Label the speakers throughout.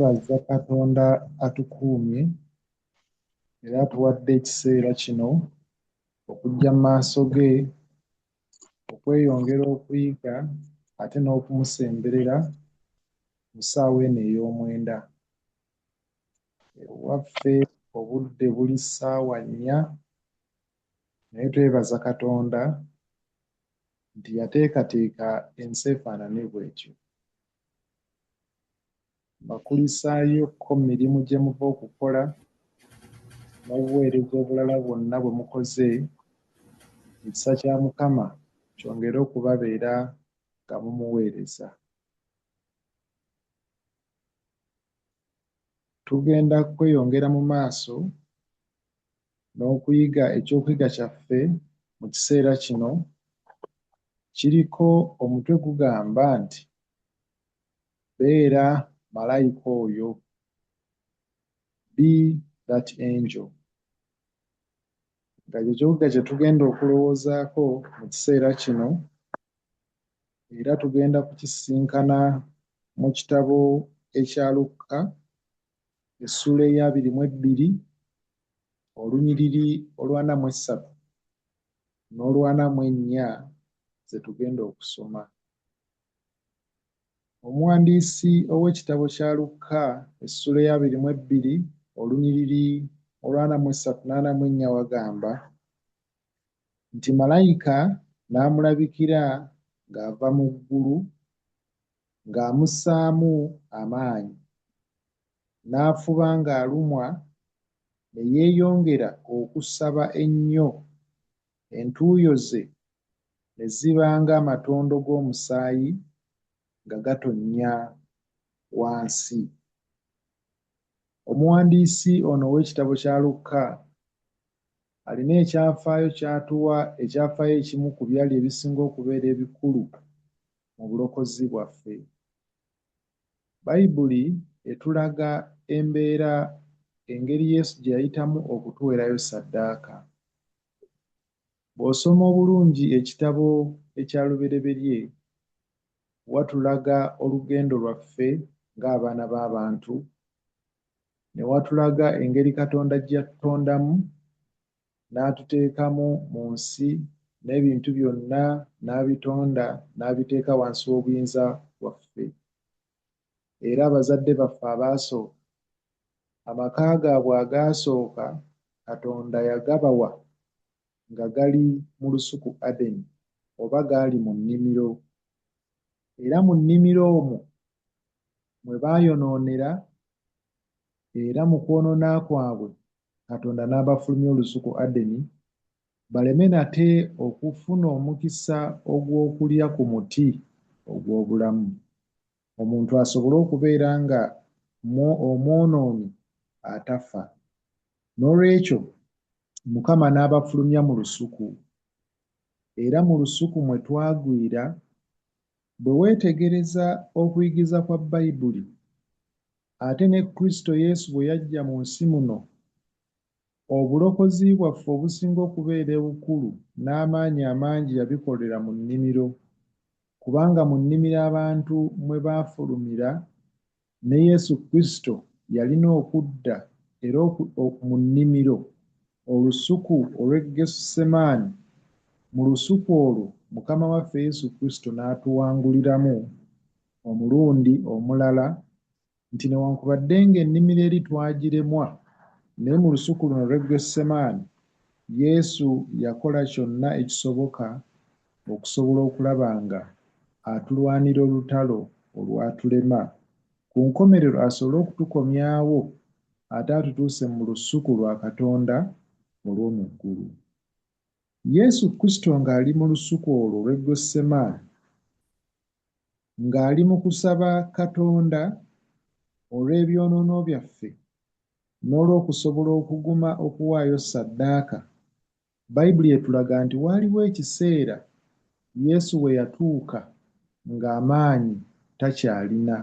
Speaker 1: Twebaza Katonda atukuumye era atuwadde ekiseera kino okujja mu maaso ge okweyongera okuyiga ate n'okumusemberera mu ssaawa eno ey'omwenda. Ewaffe obudde buli ssaawa 4 naye twebaza Katonda nti yateekateeka ensi efaanane bw'etyo. Bakulisaayokko mirimu gye muva okukola n'obuweereza obulala bwonna bwe mukoze. Ekisa kya Mukama kyongere okubabeera nga mumuweereza. Tugenda kweyongera mu maaso n'okuyiga ekyokuyiga kyaffe mu kiseera kino. Kiriko omutwe gugamba nti beera malayika oyo, be that angel. Nga kyekyokuyiga kye tugenda okulowoozaako mu kiseera kino, era tugenda kukisisinkana mu kitabo ekya Luka essula eya 22 olunyiriri olwa 43 n'olwa 44 ze tugenda okusoma. Omuwandiisi ow'ekitabo kya Luka essula eya 22 olunyiriri olwa 43 n'44 wagamba nti malayika n'amulabikira ng'ava mu ggulu ng'amussaamu amaanyi, n'afuba ng'alumwa, ne yeeyongera okusaba ennyo, entuuyo ze ne ziba ng'amatondo g'omusaayi nga gatonnya wansi. Omuwandiisi ono ow'ekitabo kya Luka alina ekyafaayo ky'atuwa, ekyafaayo ekimu ku byali ebisinga okubeera ebikulu mu bulokozi bwaffe. Bayibuli etulaga embeera, engeri Yesu gye yayitamu okutuweerayo ssaddaaka. Bw'osoma obulungi ekitabo ekya lubereberye, watulaga olugendo lwaffe ng'abaana b'abantu, ne watulaga engeri Katonda gye yatutondamu n'atuteekamu mu nsi, n'ebintu byonna n'abitonda n'abiteeka wansi w'obuyinza bwaffe. Era abazadde baffe abaasooka, amaka gaabwe agaasooka Katonda yagabawa nga gali mu lusuku Adeni, oba gaali mu nnimiro. Era mu nnimiro omwo mwe baayonoonera, era mu kwonoona kwabwe Katonda n'abafulumya olusuku Adeni, baleme nate okufuna omukisa ogw'okulya ku muti ogw'obulamu, omuntu asobole okubeera nga omwonoonyi atafa. N'olwekyo Mukama n'abafulumya mu lusuku, era mu lusuku mwe twagwira. Bwe weetegereza okuyigiza kwa Bayibuli, ate ne Kristo Yesu bwe yajja mu nsi muno, obulokozi bwaffe obusinga okubeera obukulu n'amaanyi amangi yabikolera mu nnimiro, kubanga mu nnimiro abantu mwe baafulumira, ne Yesu Kristo yalina okudda era mu nnimiro, olusuku olw'e Gesusemaani. Mu lusuku olwo Mukama waffe Yesu Kristo n'atuwanguliramu omulundi omulala, nti newankubadde ng'ennimiro eri twagiremwa, naye mu lusuku luno olw'e Gesusemaani Yesu yakola kyonna ekisoboka okusobola okulaba nga atulwanira olutalo olwatulema, ku nkomerero asobole okutukomyawo ate atutuuse mu lusuku lwa Katonda olw'omu ggulu. Yesu Kristo ng'ali mu lusuku olwo olw'e Gesusemaani, ng'ali mu kusaba Katonda olw'ebyonoono byaffe n'olw'okusobola okuguma okuwaayo ssaddaaka, Bayibuli etulaga nti waaliwo ekiseera Yesu we yatuuka ng'amaanyi takyalina.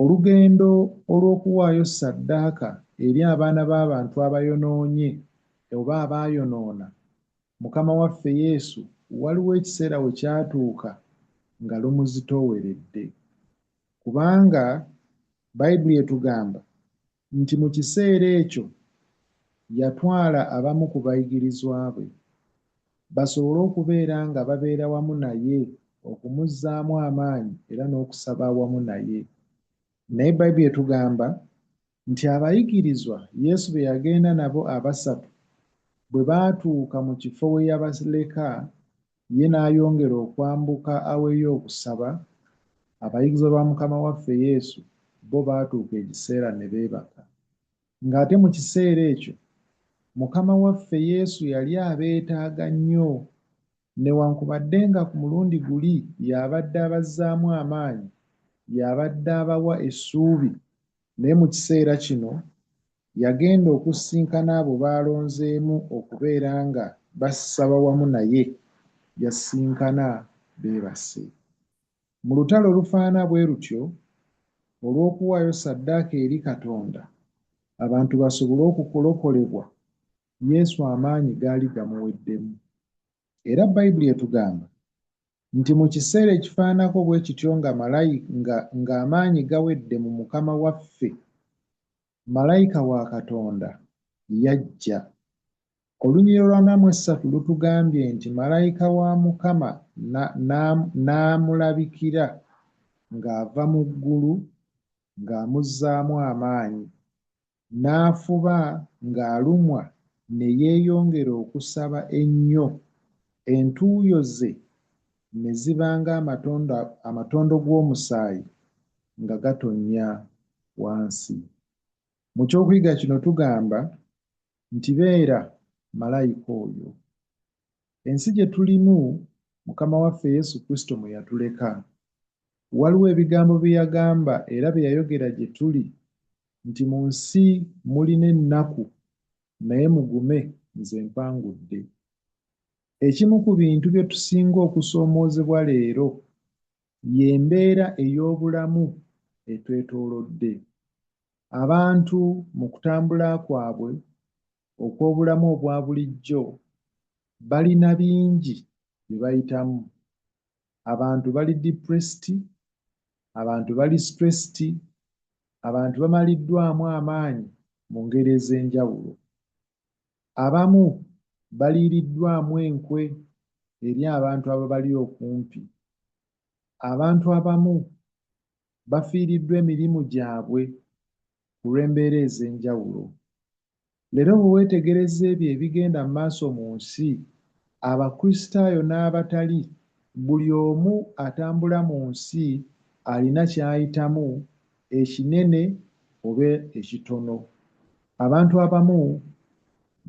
Speaker 1: Olugendo olw'okuwaayo ssaddaaka eri abaana b'abantu abayonoonye oba abaayonoona, Mukama waffe Yesu waliwo ekiseera we kyatuuka nga lumuzitooweredde, kubanga Bayibuli etugamba nti mu kiseera ekyo yatwala abamu ku bayigirizwa be basobole okubeera nga babeera wamu naye okumuzzaamu amaanyi era n'okusaba awamu naye. Naye Bayibuli etugamba nti abayigirizwa Yesu be yagenda nabo abasatu bwe baatuuka mu kifo we yabaleka, ye n'ayongera okwambuka aweeyo okusaba, abayigirizwa ba Mukama waffe Yesu bo baatuuka ekiseera ne beebaka. Ng'ate mu kiseera ekyo Mukama waffe Yesu yali abeetaaga nnyo, newankubadde nga ku mulundi guli y'abadde abazzaamu amaanyi, y'abadde abawa essuubi, naye mu kiseera kino yagenda okusisinkana abo b'alonzeemu okubeera nga basaba wamu naye, yasisinkana beebase. Mu lutalo olufaanana bwe lutyo olw'okuwaayo ssaddaaka eri Katonda abantu basobole okulokolebwa, Yesu amaanyi gaali gamuweddemu. Era Bayibuli etugamba nti mu kiseera ekifaananako bwe kityo ng'amaanyi gawedde mu Mukama waffe, malayika wa Katonda yajja. Olunyiriri lwa 43 lutugambye nti malayika wa Mukama n'amulabikira ng'ava mu ggulu ng'amuzzaamu amaanyi, n'afuba ng'alumwa ne yeeyongera okusaba ennyo, entuuyo ze ne ziba ng'amatondo g'omusaayi nga gatonnya wansi. Mu kyokuyiga kino tugamba nti beera malayika oyo. Ensi gye tulimu Mukama waffe Yesu Kristo mwe yatuleka, waliwo ebigambo bye yagamba era bye yayogera gye tuli nti mu nsi mulina ennaku naye mugume nze mpangudde. Ekimu ku bintu bye tusinga okusoomoozebwa leero y'embeera ey'obulamu etwetoolodde. Abantu mu kutambula kwabwe okw'obulamu obwa bulijjo balina bingi bye bayitamu. Abantu bali depressed, abantu bali stressed, abantu bamaliddwamu amaanyi mu ngeri ez'enjawulo. Abamu baliiriddwamu enkwe eri abantu ababali okumpi. Abantu abamu bafiiriddwa emirimu gyabwe ku lw'embeera ez'enjawulo. Leero bwe weetegereza ebyo ebigenda mu maaso mu nsi, Abakristaayo n'abatali, buli omu atambula mu nsi alina ky'ayitamu, ekinene oba ekitono. Abantu abamu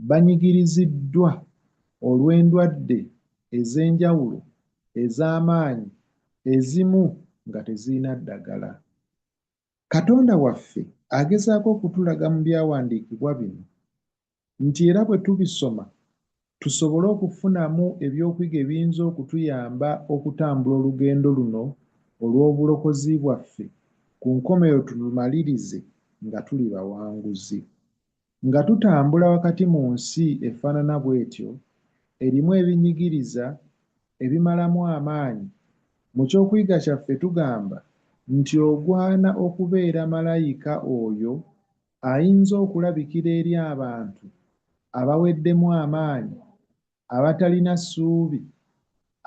Speaker 1: banyigiriziddwa olw'endwadde ez'enjawulo ez'amaanyi, ezimu nga tezirina ddagala. Katonda waffe agezaako okutulaga mu byawandiikibwa bino nti era bwe tubisoma tusobole okufunamu ebyokuyiga ebiyinza okutuyamba okutambula olugendo luno olw'obulokozi bwaffe, ku nkomerero tulumalirize nga tuli bawanguzi. Nga tutambula wakati mu nsi efaanana bw'etyo, erimu ebinyigiriza, ebimalamu amaanyi, mu kyokuyiga kyaffe tugamba nti ogwana okubeera malayika oyo ayinza okulabikira eri abantu abaweddemu amaanyi, abatalina ssuubi,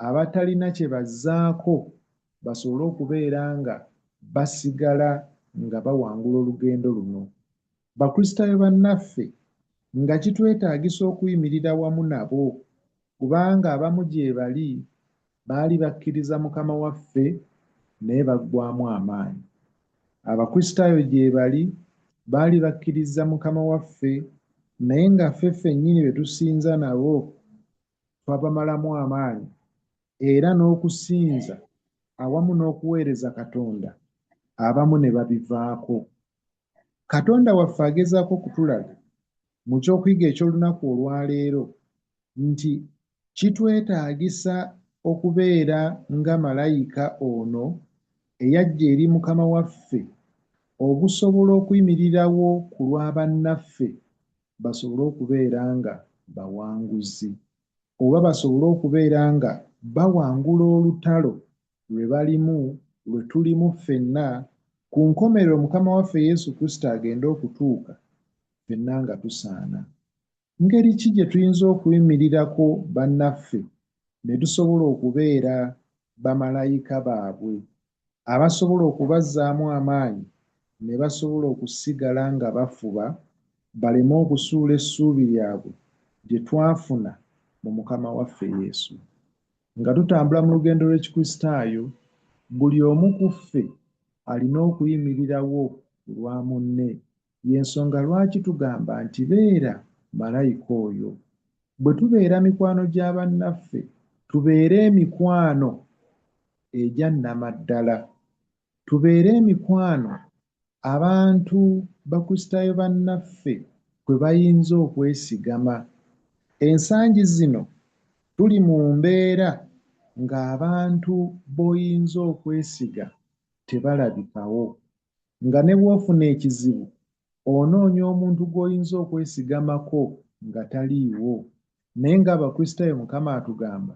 Speaker 1: abatalina kye bazzaako, basobole okubeera nga basigala nga bawangula olugendo luno. Bakristaayo bannaffe, nga kitwetaagisa okuyimirira wamu nabo, kubanga abamu gye bali baali bakkiriza Mukama waffe naye baggwaamu amaanyi. Abakristaayo gye bali baali bakkiriza Mukama waffe naye nga ffe ffennyini be tusinza nabo twabamalamu amaanyi, era n'okusinza awamu n'okuweereza Katonda abamu ne babivaako. Katonda waffe agezaako okutulaga mu kyokuyiga eky'olunaku olwaleero nti kitwetaagisa okubeera nga malayika ono eyajja eri Mukama waffe okusobola okuyimirirawo ku lwa bannaffe basobole okubeera nga bawanguzi, oba basobole okubeera nga bawangula olutalo lwe balimu, lwe tulimu ffenna ku nkomerero Mukama waffe Yesu Kristo agenda okutuuka, ffenna nga tusaana. Ngeri ki gye tuyinza okuyimirirako bannaffe ne tusobola okubeera bamalayika baabwe abasobola okubazzaamu amaanyi ne basobola okusigala nga bafuba baleme okusuula essuubi lyabwe lye twafuna mu Mukama waffe Yesu. Nga tutambula mu lugendo lw'Ekikristaayo, buli omu ku ffe alina okuyimirirawo ku lwa munne. Y'ensonga lwaki tugamba nti beera malayika oyo. Bwe tubeera mikwano gya bannaffe, tubeere emikwano egya nnamaddala. Tubeere emikwano abantu bakristaayo bannaffe kwe bayinza okwesigama. Ensangi zino tuli mu mbeera ng'abantu b'oyinza okwesiga tebalabikawo, nga ne bw'ofuna ekizibu onoonya omuntu gw'oyinza okwesigamako nga taliiwo. Naye ng'Abakristaayo Mukama atugamba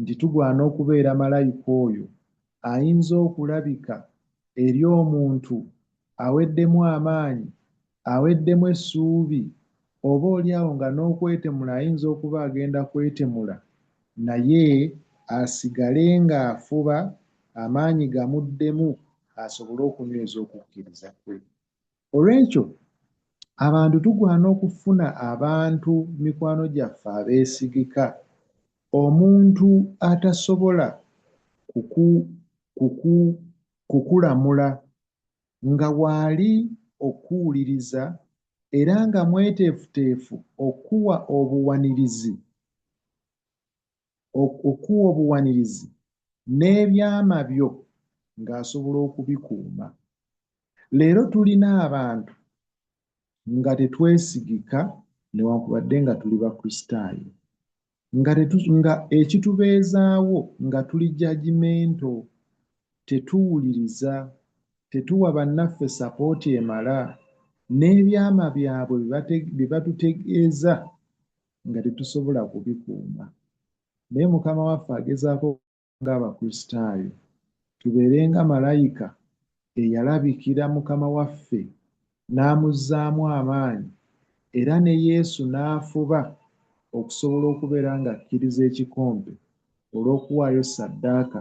Speaker 1: nti tugwana okubeera malayika oyo ayinza okulabika eri omuntu aweddemu amaanyi, aweddemu essuubi, oba oliawo nga n'okwetemula ayinza okuba agenda kwetemula, naye asigale ng'afuba amaanyi gamuddemu asobole okunyweza okukkiriza kwe. Olw'ekyo abantu tugwana okufuna abantu mikwano gyaffe abeesigika, omuntu atasobola kukulamula nga waali okuwuliriza era nga mweteefuteefu okuwa obuwanirizi n'ebyama byo ng'asobola okubikuuma. Leero tulina abantu nga tetwesigika newankubadde nga tuli Bakristaayo, nga ekitubeezaawo nga tuli judgmental, tetuwuliriza, tetuwa bannaffe sapooti emala, n'ebyama byabwe bye batutegeeza nga tetusobola kubikuuma. Naye Mukama waffe agezaako ng'Abakristaayo tubeere nga malayika eyalabikira Mukama waffe n'amuzzaamu amaanyi, era ne Yesu n'afuba okusobola okubeera ng'akkiriza ekikompe olw'okuwaayo ssaddaaka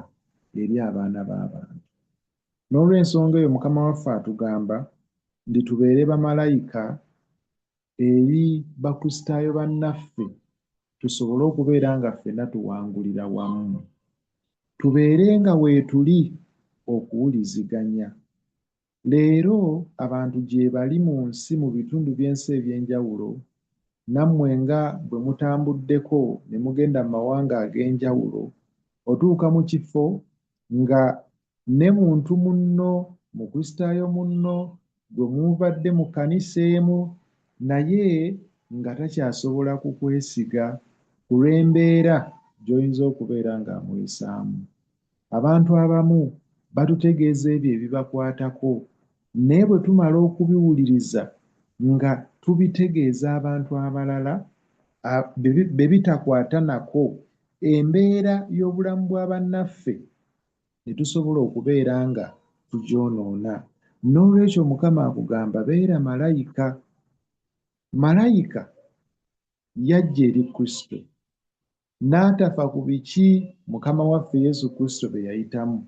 Speaker 1: eri abaana b'abantu. N'olw'ensonga eyo Mukama waffe atugamba nti tubeere bamalayika eri Bakristaayo bannaffe, tusobole okubeera nga ffenna tuwangulira wamu. Tubeere nga weetuli okuwuliziganya. Leero abantu gye bali mu nsi, mu bitundu by'ensi eby'enjawulo, nammwe nga bwe mutambuddeko ne mugenda mu mawanga ag'enjawulo, otuuka mu kifo nga ne muntu munno, Mukristaayo munno gwe mubadde mu kkanisa emu, naye nga takyasobola kukwesiga ku lw'embeera gy'oyinza okubeera ng'amuyisaamu. Abantu abamu batutegeeza ebyo ebibakwatako, naye bwe tumala okubiwuliriza nga tubitegeeza abantu abalala be bitakwata nako, embeera y'obulamu bwa bannaffe ne tusobola okubeera nga tugyonoona. N'olwekyo Mukama akugamba beera malayika. Malayika yajja eri Kristo n'atafa ku biki Mukama waffe Yesu Kristo bye yayitamu.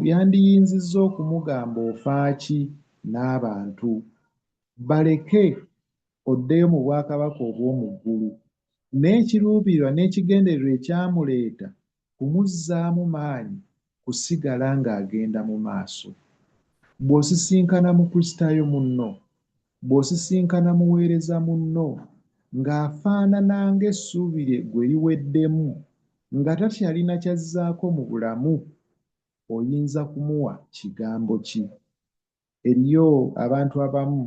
Speaker 1: Yandiyinzizza okumugamba ofaaki n'abantu, baleke oddeyo mu bwakabaka obw'omu ggulu. Naye ekiruubirirwa n'ekigendererwa ekyamuleeta kumuzzaamu maanyi kusigala ng'agenda mu maaso. Bw'osisinkana Mukristaayo munno, bw'osisinkana muweereza munno ng'afaanana ng'essuubi lye gwe liweddemu, nga takyalina kyazzaako mu bulamu, oyinza kumuwa kigambo ki? Eriyo abantu abamu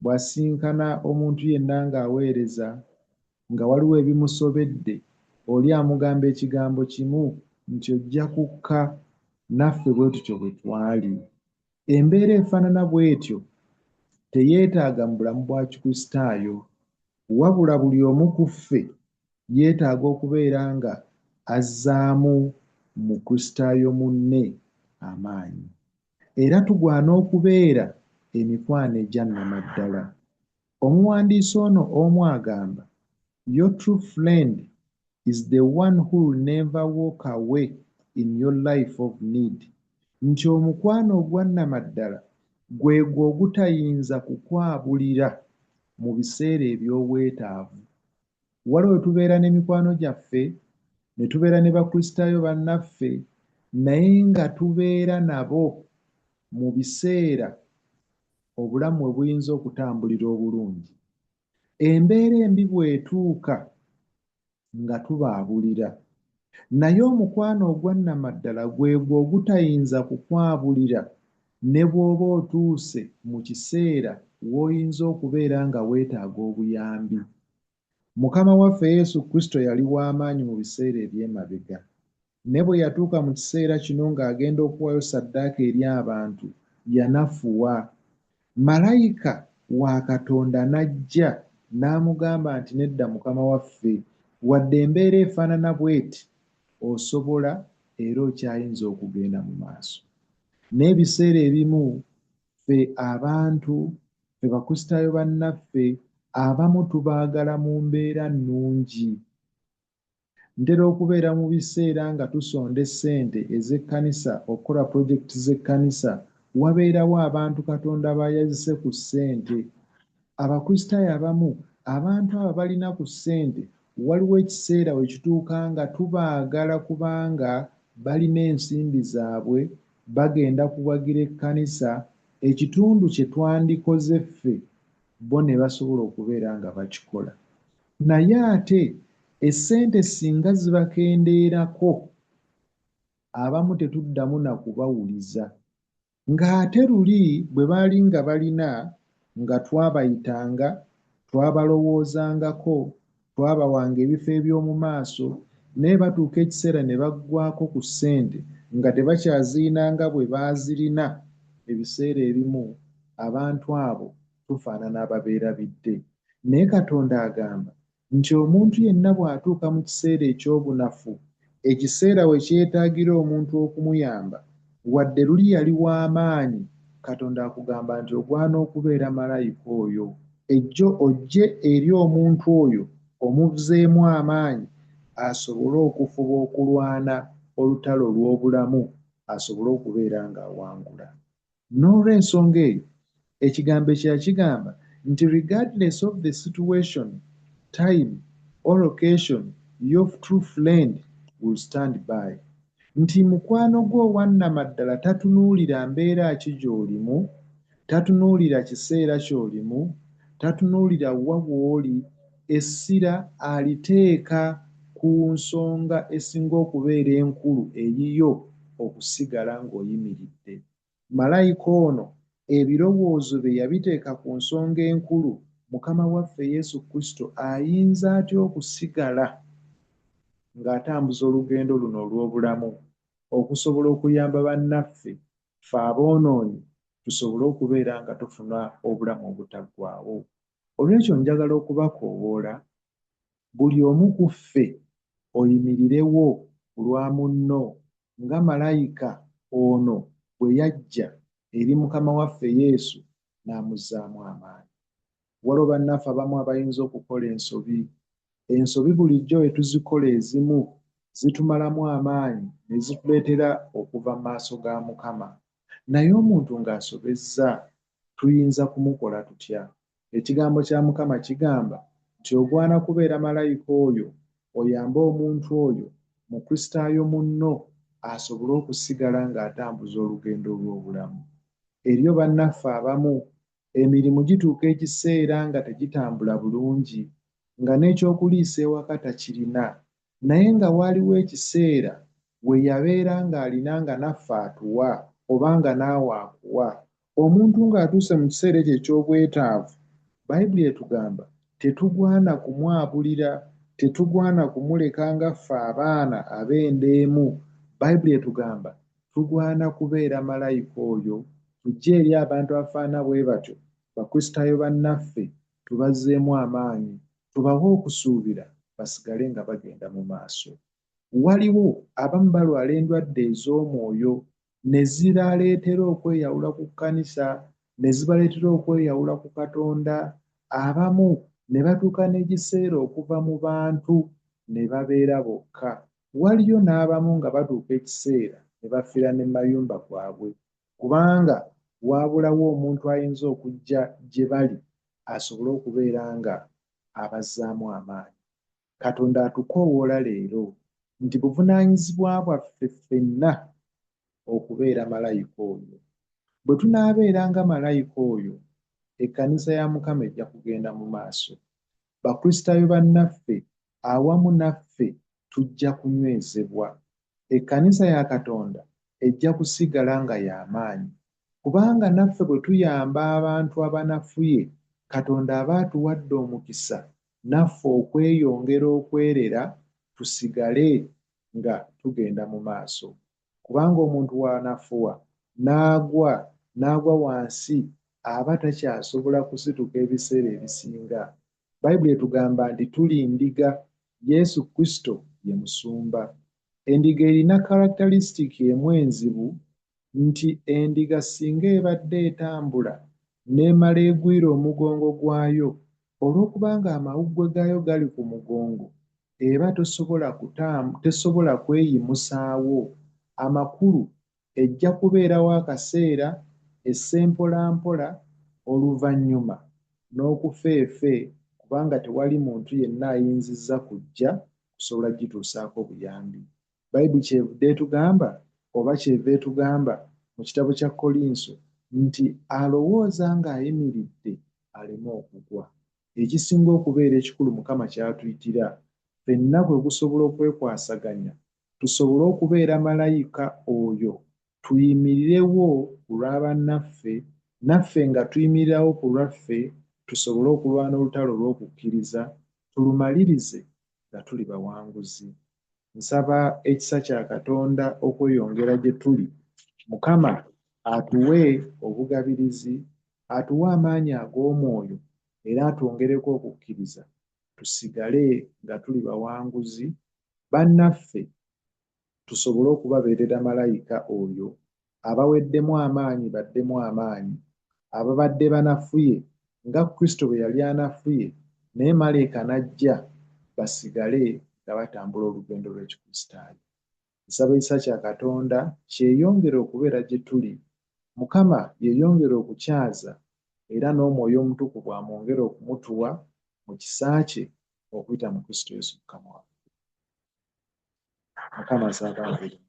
Speaker 1: bw'asisinkana omuntu yenna ng'aweereza nga waliwo ebimusobedde, oli amugamba ekigambo kimu nti ojja kukka, naffe bwe tutyo bwe twali. Embeera efaanana bw'etyo teyeetaaga mu bulamu bwa Kikristaayo, wabula buli omu ku ffe yeetaaga okubeera nga azzaamu Mukristaayo munne amaanyi. era tugwana okubeera emikwano egya nnamaddala. Omuwandiisi ono omu agamba, "Your true friend is the one who will never walk away in your life of need." Nti omukwano ogwa nnamaddala gwegwo ogutayinza kukwabulira mu biseera eby'obwetaavu. Waliwo we tubeera n'emikwano gyaffe, ne tubeera ne bakristaayo bannaffe, naye nga tubeera nabo mu biseera obulamu bwe buyinza okutambulira obulungi. Embeera embi bw'etuuka nga tubaabulira. Naye omukwano ogwa nnamaddala gwegwo ogutayinza kukwabulira ne bw'oba otuuse mu kiseera w'oyinza okubeera nga weetaaga obuyambi. Mukama waffe Yesu Kristo yali w'amaanyi mu biseera eby'emabega. Ne bwe yatuuka mu kiseera kino ng'agenda okuwaayo ssaddaaka eri abantu, yanafuwa. Malayika wa Katonda n'ajja n'amugamba nti, "Nedda Mukama waffe, wadde embeera efaanana bw'eti, osobola era okyayinza okugenda mu maaso." N'ebiseera ebimu ffe abantu, ffe bakristaayo bannaffe, abamu tubaagala mu mbeera nnungi. Ntera okubeera mu biseera nga tusonda essente ez'ekkanisa okukola pulojekiti z'ekkanisa, wabeerawo abantu Katonda bayazise ku ssente. Abakristaayo abamu, abantu abo balina ku ssente, waliwo ekiseera we kituuka nga tubaagala kubanga balina ensimbi zaabwe, bagenda kuwagira ekkanisa, ekitundu kye twandikoze ffe, bo ne basobola okubeera nga bakikola. Naye ate essente singa zibakendeerako, abamu tetuddamu na kubawuliza. Ng'ate luli bwe baali nga balina nga twabayitanga, twabalowoozangako, twabawanga ebifo eby'omu maaso, naye batuuka ekiseera ne baggwako ku ssente nga tebakyazirina nga bwe baazirina. Ebiseera ebimu abantu abo tufaanana ababeerabidde. Naye Katonda agamba nti omuntu yenna bw'atuuka mu kiseera eky'obunafu, ekiseera we kyetaagira omuntu okumuyamba, wadde luli yali w'amaanyi, Katonda akugamba nti ogwana okubeera malayika oyo, ejjo ojje eri omuntu oyo omuvuzeemu amaanyi, asobole okufuba okulwana olutalo lw'obulamu, asobole okubeera ng'awangula. N'olw'ensonga eyo, ekigambo ekyo kigamba nti regardless of the situation, time or location, your true friend will stand by. Nti mukwano gwo owa nnamaddala tatunuulira mbeera ki gy'olimu, tatunuulira kiseera ky'olimu, tatunuulira wa bw'oli, essira aliteeka ku nsonga esinga okubeera enkulu eyiyo okusigala ng'oyimiridde. Malayika ono ebirowoozo bye yabiteeka ku nsonga enkulu. Mukama waffe Yesu Kristo ayinza atya okusigala ng'atambuza olugendo luno olw'obulamu, okusobola okuyamba bannaffe ffe aboonoonyi tusobole okubeera nga tufuna obulamu obutaggwaawo. Olw'ekyo njagala okubakoowoola buli omu ku ffe oyimirirewo ku lwa munno nga malayika ono bwe yajja eri Mukama waffe Yesu n'amuzzaamu amaanyi. Waliwo bannaffe abamu abayinza okukola ensobi. Ensobi bulijjo we tuzikola ezimu zitumalamu amaanyi ne zituleetera okuva mu maaso ga Mukama. Naye omuntu ng'asobezza tuyinza kumukola tutya? Ekigambo kya Mukama kigamba nti ogwana kubeera malayika oyo, oyambe omuntu oyo, mukristaayo munno, asobole okusigala ng'atambuza olugendo lw'obulamu. Eriyo bannaffe abamu emirimu gituuka ekiseera nga tegitambula bulungi, nga n'ekyokuliisa ewaka takirina, naye nga waaliwo ekiseera we yabeera ng'alina nga naffe atuwa oba nga naawe akuwa. Omuntu ng'atuuse mu kiseera ekyo eky'obwetaavu, Bayibuli etugamba tetugwana kumwabulira, tetugwana kumuleka nga ffe abaana ab'endeemu. Bayibuli etugamba tugwana kubeera malayika oyo, tujje eri abantu abafaana bwe batyo, bakristaayo bannaffe, tubazzeemu amaanyi, tubawe okusuubira basigale nga bagenda mu maaso. Waliwo abamu balwala endwadde ez'omwoyo, ne zibaleetera okweyawula ku kkanisa, ne zibaleetera okweyawula ku Katonda. Abamu ne batuuka n'ekiseera okuva mu bantu ne babeera bokka. Waliyo n'abamu nga batuuka ekiseera ne bafiira ne mayumba gwabwe, kubanga waabulawo omuntu ayinza okujja gye bali asobole okubeera nga abazzaamu amaanyi. Katonda atukoowoola leero nti buvunaanyizibwa bwaffe ffenna okubeera malayika oyo. Bwe tunaabeera nga malayika oyo, ekkanisa ya Mukama ejja kugenda mu maaso. Bakristaayo bannaffe awamu naffe tujja kunywezebwa. Ekkanisa ya Katonda ejja kusigala nga y'amaanyi, kubanga naffe bwe tuyamba abantu abanafuye, Katonda aba atuwadde omukisa naffe okweyongera okwerera tusigale nga tugenda mu maaso. Kubanga omuntu w'anafuwa n'agwa wansi aba takyasobola kusituka ebiseera ebisinga. Bayibuli etugamba nti tuli ndiga, Yesu Kristo ye musumba. Endiga erina characteristic emu enzibu, nti endiga singa ebadde etambula n'emala egwira omugongo gwayo, olw'okubanga amawuggwe gaayo gali ku mugongo, eba tesobola kweyimusaawo. Amakulu ejja kubeerawo akaseera, esse mpolampola, oluvannyuma n'okufeefe, kubanga tewali muntu yenna ayinzizza kujja kusobola gituusaako buyambi. Bayibuli kyevudde etugamba oba kyeva etugamba mu kitabo kya Kolinso nti alowooza ng'ayimiridde aleme okugwa. Ekisinga okubeera ekikulu Mukama ky'atuyitira ffenna kwe kusobola okwekwasaganya, tusobole okubeera malayika oyo, tuyimirirewo ku lwa bannaffe, naffe nga tuyimirirawo ku lwaffe, tusobole okulwana olutalo olw'okukkiriza, tulumalirize nga tuli bawanguzi. Nsaba ekisa kya Katonda okweyongera gye tuli. Mukama atuwe obugabirizi, atuwe amaanyi ag'omwoyo, era atwongereko okukkiriza, tusigale nga tuli bawanguzi. Bannaffe tusobole okubabeerera malayika oyo, abaweddemu amaanyi baddemu amaanyi, ababadde banafuye nga Kristo bwe yali anafuye naye malayika n'ajja, basigale nga batambula olugendo lw'Ekikristaayo. Nsaba ekisa kya Katonda kyeyongere okubeera gye tuli. Mukama yeeyongere okukyaza, era n'Omwoyo Omutukuvu amwongere okumutuwa mu kisa kye okuyita mu Kristo Yesu Mukama waffe. Mukama asaba.
Speaker 2: Amiina.